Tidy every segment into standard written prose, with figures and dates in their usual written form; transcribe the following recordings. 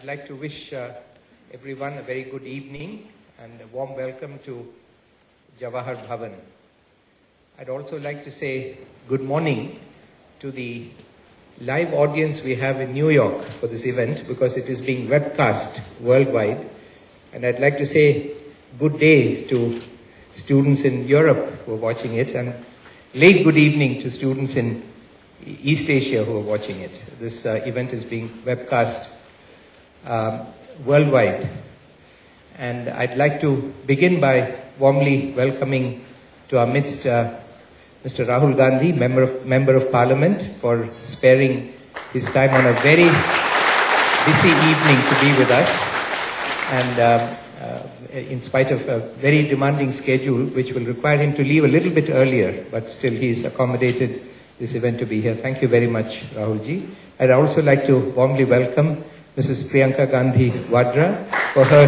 like to wish everyone a very good evening and a warm welcome to Jawahar Bhavan. I'd also like to say good morning to the live audience we have in New York for this event, because it is being webcast worldwide. And I'd like to say good day to students in Europe who are watching it, and late good evening to students in East Asia who are watching it. This event is being webcast worldwide. And I'd like to begin by warmly welcoming to our midst Mr. Rahul Gandhi, Member of Parliament, for sparing his time on a very busy evening to be with us. And in spite of a very demanding schedule, which will require him to leave a little bit earlier, but still he's accommodated this event to be here. Thank you very much, Rahulji. I'd also like to warmly welcome Mrs. Priyanka Gandhi Vadra for her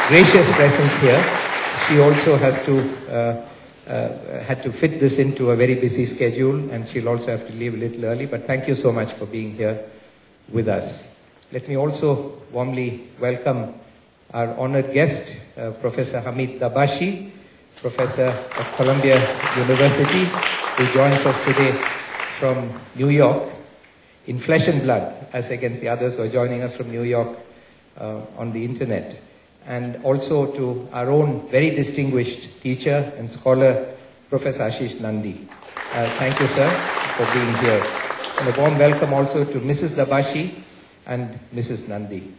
gracious presence here. She also has to had to fit this into a very busy schedule, and she'll also have to leave a little early, but thank you so much for being here with us. Let me also warmly welcome our honored guest, Professor Hamid Dabashi, Professor of Columbia University, who joins us today from New York in flesh and blood, as against the others who are joining us from New York on the internet. And also to our own very distinguished teacher and scholar, Professor Ashis Nandy. Thank you, sir, for being here. And a warm welcome also to Mrs. Dabashi and Mrs. Nandy.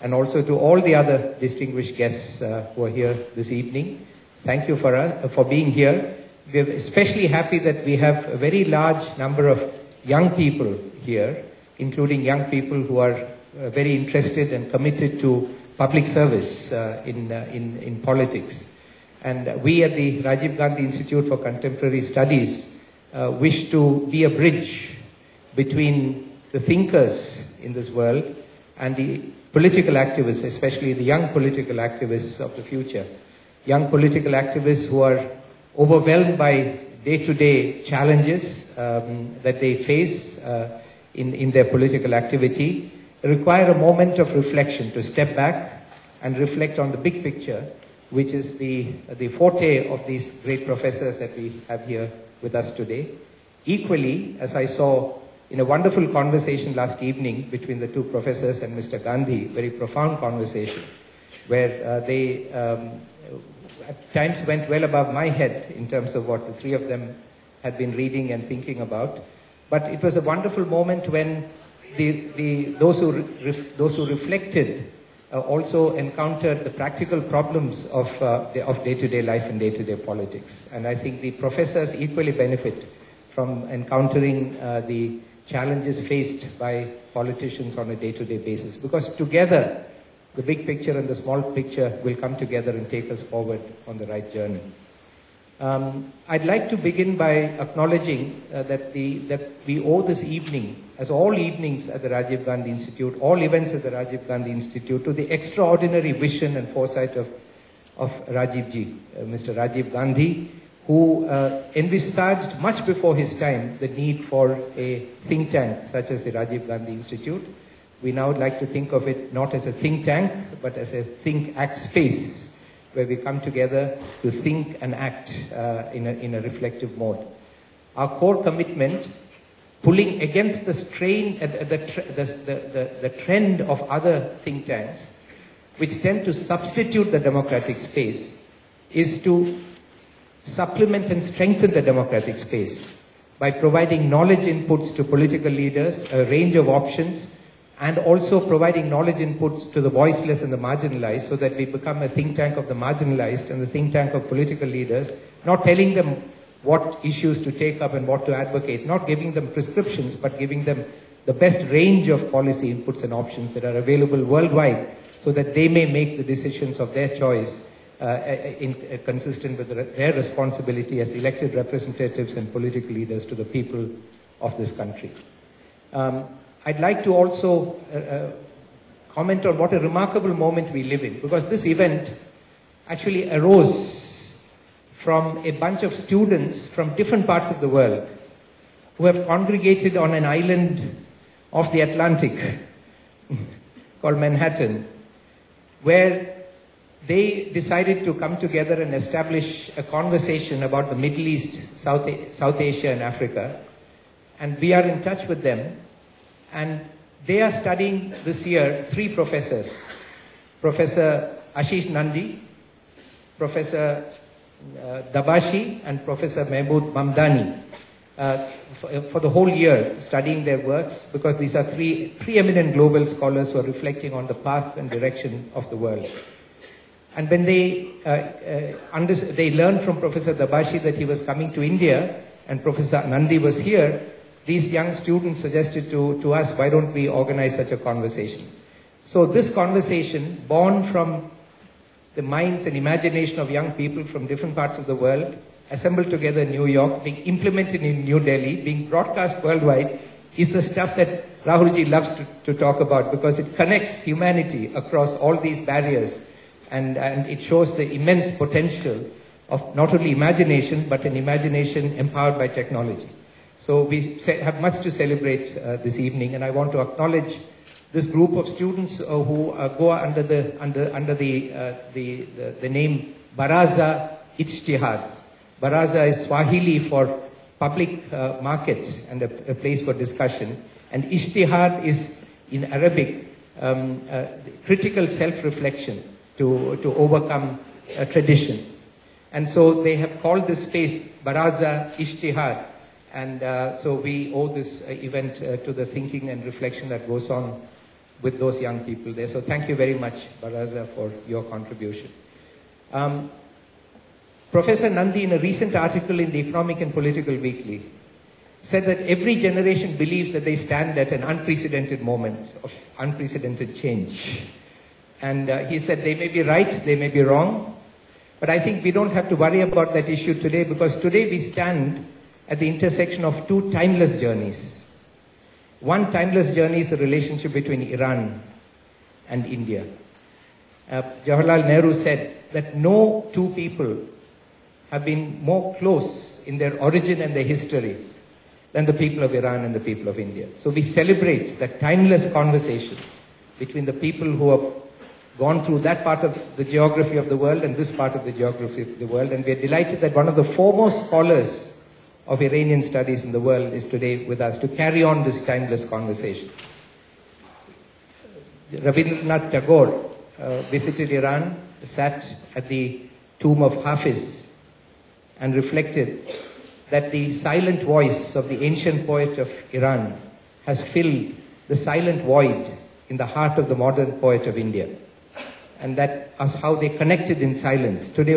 And also to all the other distinguished guests who are here this evening. Thank you for being here. We're especially happy that we have a very large number of young people here, including young people who are very interested and committed to public service in politics. And we at the Rajiv Gandhi Institute for Contemporary Studies wish to be a bridge between the thinkers in this world and the political activists, especially the young political activists of the future. Young political activists who are overwhelmed by day-to-day challenges that they face in their political activity, require a moment of reflection, to step back and reflect on the big picture, which is the forte of these great professors that we have here with us today. Equally, as I saw in a wonderful conversation last evening between the two professors and Mr. Gandhi, very profound conversation, where they at times went well above my head in terms of what the three of them had been reading and thinking about. But it was a wonderful moment when those who reflected also encountered the practical problems of day-to-day life and day-to-day politics. And I think the professors equally benefit from encountering the challenges faced by politicians on a day-to-day basis, because together the big picture and the small picture will come together and take us forward on the right journey. I'd like to begin by acknowledging that we owe this evening, as all evenings at the Rajiv Gandhi Institute, all events at the Rajiv Gandhi Institute, to the extraordinary vision and foresight of Rajiv ji, Mr. Rajiv Gandhi, who envisaged much before his time the need for a think tank such as the Rajiv Gandhi Institute. We now like to think of it not as a think tank, but as a think-act space, where we come together to think and act in a reflective mode. Our core commitment, pulling against the strain, the trend of other think tanks, which tend to substitute the democratic space, is to supplement and strengthen the democratic space by providing knowledge inputs to political leaders, a range of options, and also providing knowledge inputs to the voiceless and the marginalized, so that we become a think tank of the marginalized and the think tank of political leaders, not telling them what issues to take up and what to advocate, not giving them prescriptions, but giving them the best range of policy inputs and options that are available worldwide, so that they may make the decisions of their choice consistent with their responsibility as elected representatives and political leaders to the people of this country. I'd like to also comment on what a remarkable moment we live in, because this event actually arose from a bunch of students from different parts of the world who have congregated on an island off the Atlantic called Manhattan, where they decided to come together and establish a conversation about the Middle East, South Asia and Africa. And we are in touch with them. And they are studying this year 3 professors. Professor Ashis Nandy, Professor Dabashi, and Professor Mahmood Mamdani. For the whole year, studying their works, because these are 3 preeminent global scholars who are reflecting on the path and direction of the world. And when they learned from Professor Dabashi that he was coming to India and Professor Nandy was here, these young students suggested to us, why don't we organize such a conversation? So this conversation, born from the minds and imagination of young people from different parts of the world, assembled together in New York, being implemented in New Delhi, being broadcast worldwide, is the stuff that Rahulji loves to talk about, because it connects humanity across all these barriers, and it shows the immense potential of not only imagination, but an imagination empowered by technology. So we have much to celebrate this evening, and I want to acknowledge this group of students who go under the name Baraza Ijtihad. Baraza is Swahili for public markets and a place for discussion. And Ijtihad is, in Arabic, critical self-reflection to overcome tradition. And so they have called this space Baraza Ijtihad. And so we owe this event to the thinking and reflection that goes on with those young people there. So thank you very much, Baraza, for your contribution. Professor Nandy, in a recent article in the Economic and Political Weekly, said that every generation believes that they stand at an unprecedented moment of unprecedented change. And he said they may be right, they may be wrong, but I think we don't have to worry about that issue today, because today we stand at the intersection of 2 timeless journeys. One timeless journey is the relationship between Iran and India. Jawaharlal Nehru said that no 2 people have been more close in their origin and their history than the people of Iran and the people of India. So we celebrate that timeless conversation between the people who have gone through that part of the geography of the world and this part of the geography of the world. And we are delighted that one of the foremost scholars of Iranian studies in the world is today with us to carry on this timeless conversation. Rabindranath Tagore visited Iran, sat at the tomb of Hafiz, and reflected that the silent voice of the ancient poet of Iran has filled the silent void in the heart of the modern poet of India. And that is how they connected in silence. Today